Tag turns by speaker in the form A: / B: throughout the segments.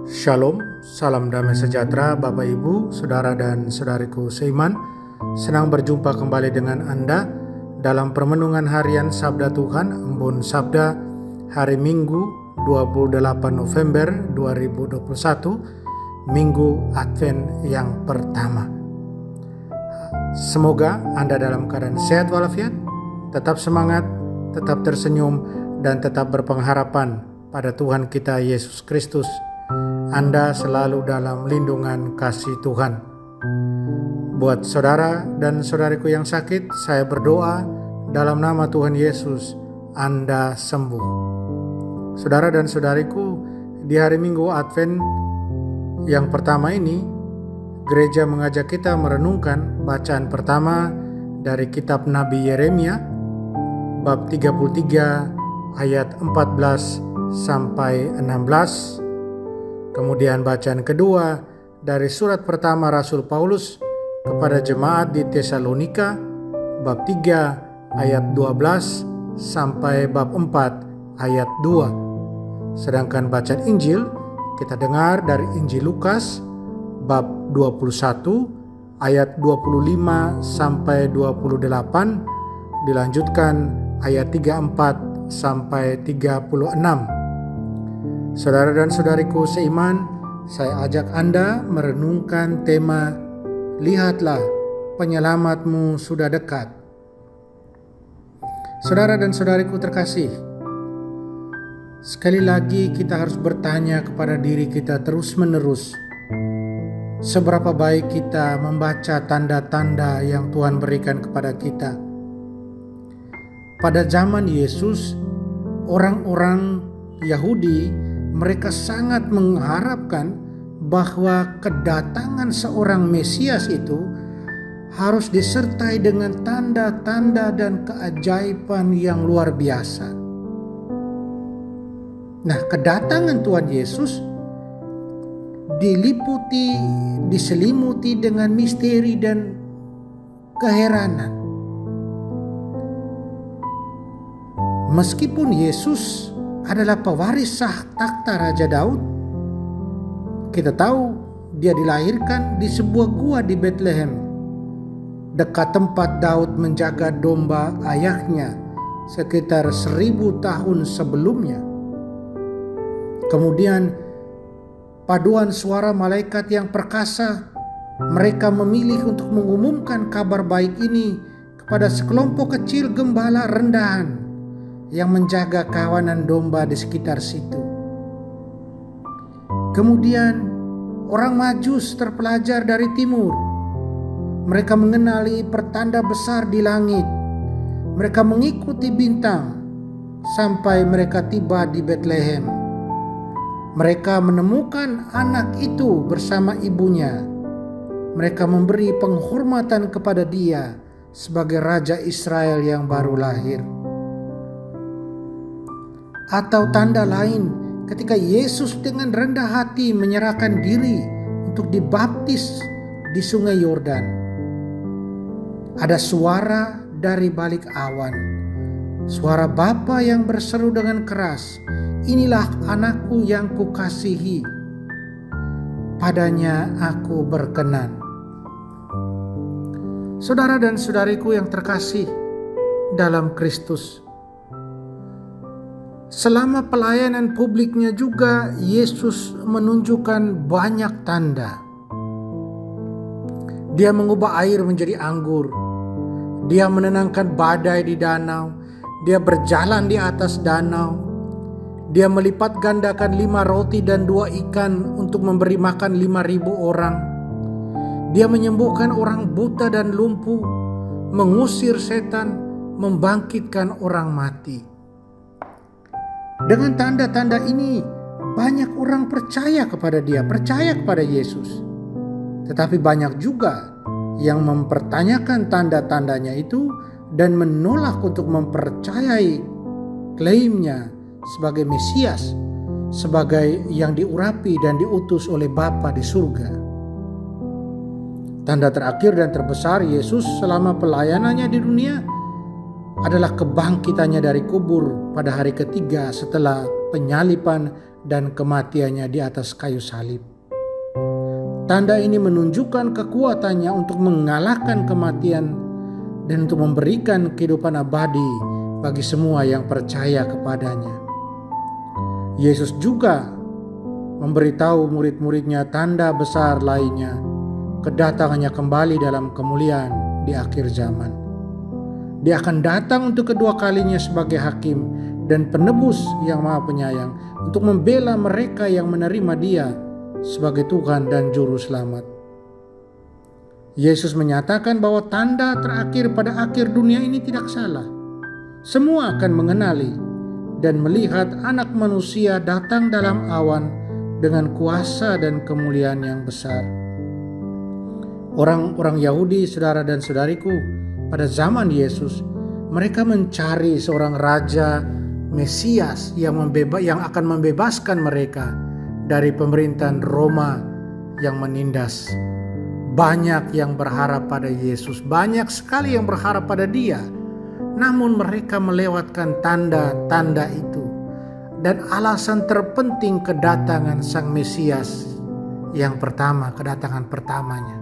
A: Shalom, salam damai sejahtera Bapak Ibu, Saudara dan Saudariku seiman. Senang berjumpa kembali dengan Anda dalam permenungan harian Sabda Tuhan, Embun Sabda, hari Minggu 28 November 2021, Minggu Advent yang pertama. Semoga Anda dalam keadaan sehat walafiat, tetap semangat, tetap tersenyum, dan tetap berpengharapan pada Tuhan kita Yesus Kristus. Anda selalu dalam lindungan kasih Tuhan. Buat saudara dan saudariku yang sakit, saya berdoa dalam nama Tuhan Yesus, Anda sembuh. Saudara dan saudariku, di hari Minggu Advent yang pertama ini, gereja mengajak kita merenungkan bacaan pertama dari kitab Nabi Yeremia, bab 33 ayat 14 sampai 16. Kemudian bacaan kedua dari surat pertama Rasul Paulus kepada jemaat di Tesalonika, bab 3 ayat 12 sampai bab 4 ayat 2. Sedangkan bacaan Injil kita dengar dari Injil Lukas bab 21 ayat 25 sampai 28, dilanjutkan ayat 34 sampai 36. Saudara dan saudariku seiman, saya ajak Anda merenungkan tema Lihatlah, penyelamatmu sudah dekat. Saudara dan saudariku terkasih, sekali lagi kita harus bertanya kepada diri kita terus-menerus, seberapa baik kita membaca tanda-tanda yang Tuhan berikan kepada kita. Pada zaman Yesus, orang-orang Yahudi mereka sangat mengharapkan bahwa kedatangan seorang Mesias itu harus disertai dengan tanda-tanda dan keajaiban yang luar biasa. Nah, kedatangan Tuhan Yesus diselimuti dengan misteri dan keheranan. Meskipun Yesus adalah pewaris sah takhta Raja Daud, kita tahu dia dilahirkan di sebuah gua di Bethlehem, dekat tempat Daud menjaga domba ayahnya sekitar 1000 tahun sebelumnya. Kemudian paduan suara malaikat yang perkasa, mereka memilih untuk mengumumkan kabar baik ini kepada sekelompok kecil gembala rendahan yang menjaga kawanan domba di sekitar situ. Kemudian orang Majus terpelajar dari timur. Mereka mengenali pertanda besar di langit. Mereka mengikuti bintang sampai mereka tiba di Bethlehem. Mereka menemukan anak itu bersama ibunya. Mereka memberi penghormatan kepada dia sebagai Raja Israel yang baru lahir. Atau tanda lain ketika Yesus dengan rendah hati menyerahkan diri untuk dibaptis di sungai Yordan. Ada suara dari balik awan, suara Bapa yang berseru dengan keras, "Inilah anakku yang kukasihi, padanya aku berkenan." Saudara dan saudariku yang terkasih dalam Kristus, selama pelayanan publiknya juga Yesus menunjukkan banyak tanda. Dia mengubah air menjadi anggur. Dia menenangkan badai di danau. Dia berjalan di atas danau. Dia melipat gandakan 5 roti dan 2 ikan untuk memberi makan 5.000 orang. Dia menyembuhkan orang buta dan lumpuh, mengusir setan, membangkitkan orang mati. Dengan tanda-tanda ini, banyak orang percaya kepada dia, percaya kepada Yesus. Tetapi banyak juga yang mempertanyakan tanda-tandanya itu dan menolak untuk mempercayai klaimnya sebagai Mesias, sebagai yang diurapi dan diutus oleh Bapa di surga. Tanda terakhir dan terbesar Yesus selama pelayanannya di dunia adalah kebangkitannya dari kubur pada hari ketiga setelah penyaliban, dan kematiannya di atas kayu salib. Tanda ini menunjukkan kekuatannya untuk mengalahkan kematian dan untuk memberikan kehidupan abadi bagi semua yang percaya kepadanya. Yesus juga memberitahu murid-muridnya tanda besar lainnya, kedatangannya kembali dalam kemuliaan di akhir zaman. Dia akan datang untuk kedua kalinya sebagai hakim dan penebus yang maha penyayang untuk membela mereka yang menerima dia sebagai Tuhan dan Juru Selamat. Yesus menyatakan bahwa tanda terakhir pada akhir dunia ini tidak salah. Semua akan mengenali dan melihat Anak Manusia datang dalam awan dengan kuasa dan kemuliaan yang besar. Orang-orang Yahudi, saudara dan saudariku, pada zaman Yesus, mereka mencari seorang raja Mesias yang akan membebaskan mereka dari pemerintahan Roma yang menindas. Banyak yang berharap pada Yesus, banyak sekali yang berharap pada Dia. Namun mereka melewatkan tanda-tanda itu. Dan alasan terpenting kedatangan Sang Mesias yang pertama, kedatangan pertamanya,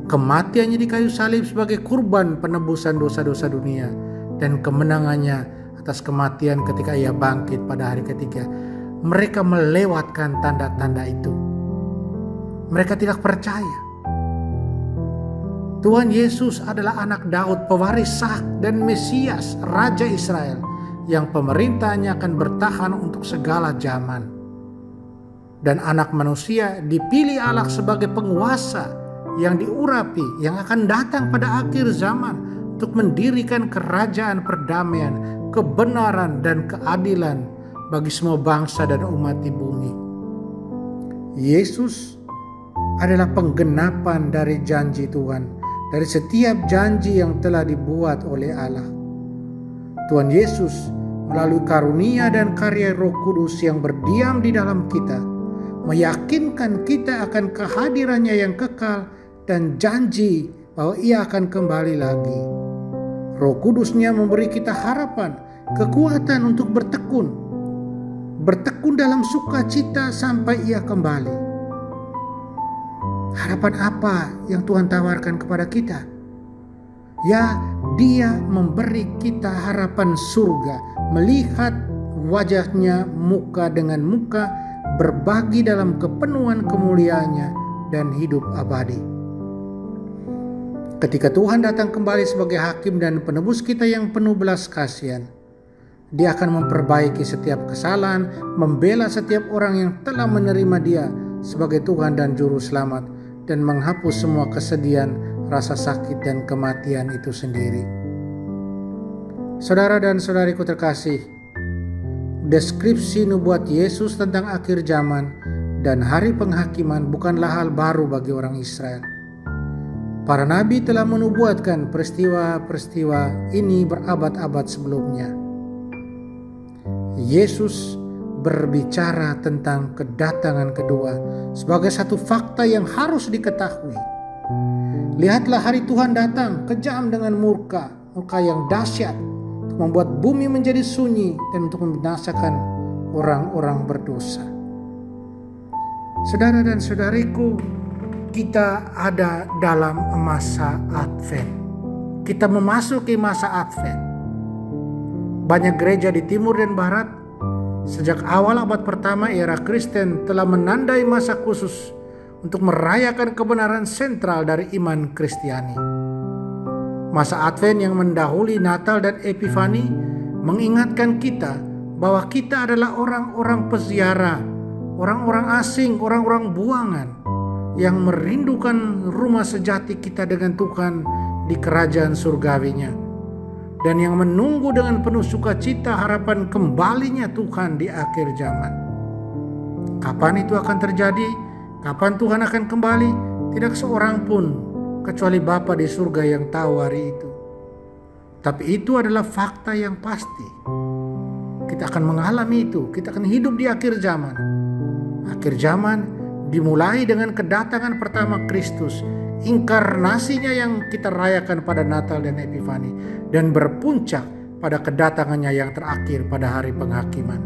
A: kematiannya di kayu salib sebagai kurban penebusan dosa-dosa dunia, dan kemenangannya atas kematian ketika Ia bangkit pada hari ketiga. Mereka melewatkan tanda-tanda itu. Mereka tidak percaya. Tuhan Yesus adalah anak Daud, pewaris sah dan Mesias, Raja Israel, yang pemerintahnya akan bertahan untuk segala zaman. Dan Anak Manusia dipilih Allah sebagai penguasa yang diurapi, yang akan datang pada akhir zaman untuk mendirikan kerajaan perdamaian, kebenaran dan keadilan bagi semua bangsa dan umat di bumi. Yesus adalah penggenapan dari janji Tuhan, dari setiap janji yang telah dibuat oleh Allah. Tuhan Yesus melalui karunia dan karya Roh Kudus yang berdiam di dalam kita, meyakinkan kita akan kehadirannya yang kekal dan janji bahwa Ia akan kembali lagi. Roh Kudusnya memberi kita harapan, kekuatan untuk bertekun dalam sukacita sampai Ia kembali. Harapan apa yang Tuhan tawarkan kepada kita? Ya, Dia memberi kita harapan surga, melihat wajahnya muka dengan muka, berbagi dalam kepenuhan kemuliaannya dan hidup abadi. Ketika Tuhan datang kembali sebagai hakim dan penebus kita yang penuh belas kasihan, Dia akan memperbaiki setiap kesalahan, membela setiap orang yang telah menerima Dia sebagai Tuhan dan Juru Selamat, dan menghapus semua kesedihan, rasa sakit dan kematian itu sendiri. Saudara dan saudariku terkasih, deskripsi nubuat Yesus tentang akhir zaman dan hari penghakiman bukanlah hal baru bagi orang Israel. Para nabi telah menubuatkan peristiwa-peristiwa ini berabad-abad sebelumnya. Yesus berbicara tentang kedatangan kedua sebagai satu fakta yang harus diketahui. Lihatlah, hari Tuhan datang kejam dengan murka yang dahsyat, untuk membuat bumi menjadi sunyi dan untuk membinasakan orang-orang berdosa. Saudara dan saudariku, kita ada dalam masa Advent. Kita memasuki masa Advent. Banyak gereja di timur dan barat sejak awal abad pertama era Kristen telah menandai masa khusus untuk merayakan kebenaran sentral dari iman Kristiani. Masa Advent yang mendahului Natal dan Epifani mengingatkan kita bahwa kita adalah orang-orang peziarah, orang-orang asing, orang-orang buangan yang merindukan rumah sejati kita dengan Tuhan di kerajaan surgawinya, dan yang menunggu dengan penuh sukacita harapan kembalinya Tuhan di akhir zaman. Kapan itu akan terjadi? Kapan Tuhan akan kembali? Tidak seorang pun kecuali Bapa di surga yang tahu hari itu. Tapi itu adalah fakta yang pasti. Kita akan mengalami itu. Kita akan hidup di akhir zaman. Akhir zaman dimulai dengan kedatangan pertama Kristus, inkarnasinya yang kita rayakan pada Natal dan Epifani, dan berpuncak pada kedatangannya yang terakhir pada hari penghakiman.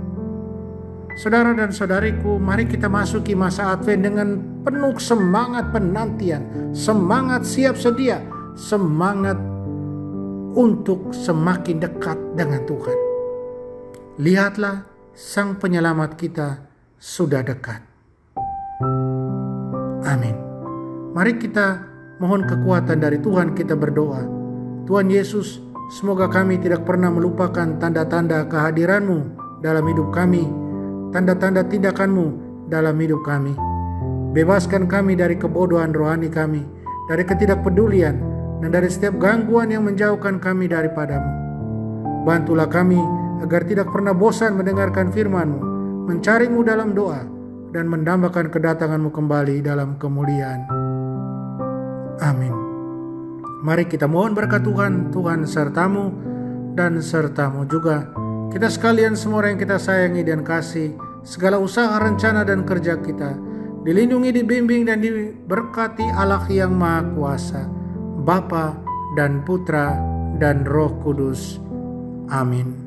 A: Saudara dan saudariku, mari kita masuki masa Advent dengan penuh semangat penantian, semangat siap sedia, semangat untuk semakin dekat dengan Tuhan. Lihatlah, Sang Penyelamat kita sudah dekat. Amin. Mari kita mohon kekuatan dari Tuhan, kita berdoa. Tuhan Yesus, semoga kami tidak pernah melupakan tanda-tanda kehadiran-Mu dalam hidup kami, tanda-tanda tindakan-Mu dalam hidup kami. Bebaskan kami dari kebodohan rohani kami, dari ketidakpedulian, dan dari setiap gangguan yang menjauhkan kami daripada-Mu. Bantulah kami agar tidak pernah bosan mendengarkan firman-Mu, mencari-Mu dalam doa, dan mendambakan kedatangan-Mu kembali dalam kemuliaan. Amin. Mari kita mohon berkat Tuhan, Tuhan sertamu dan sertamu juga. Kita sekalian semua yang kita sayangi dan kasih, segala usaha, rencana, dan kerja kita dilindungi, dibimbing, dan diberkati Allah yang Maha Kuasa, Bapa dan Putra dan Roh Kudus. Amin.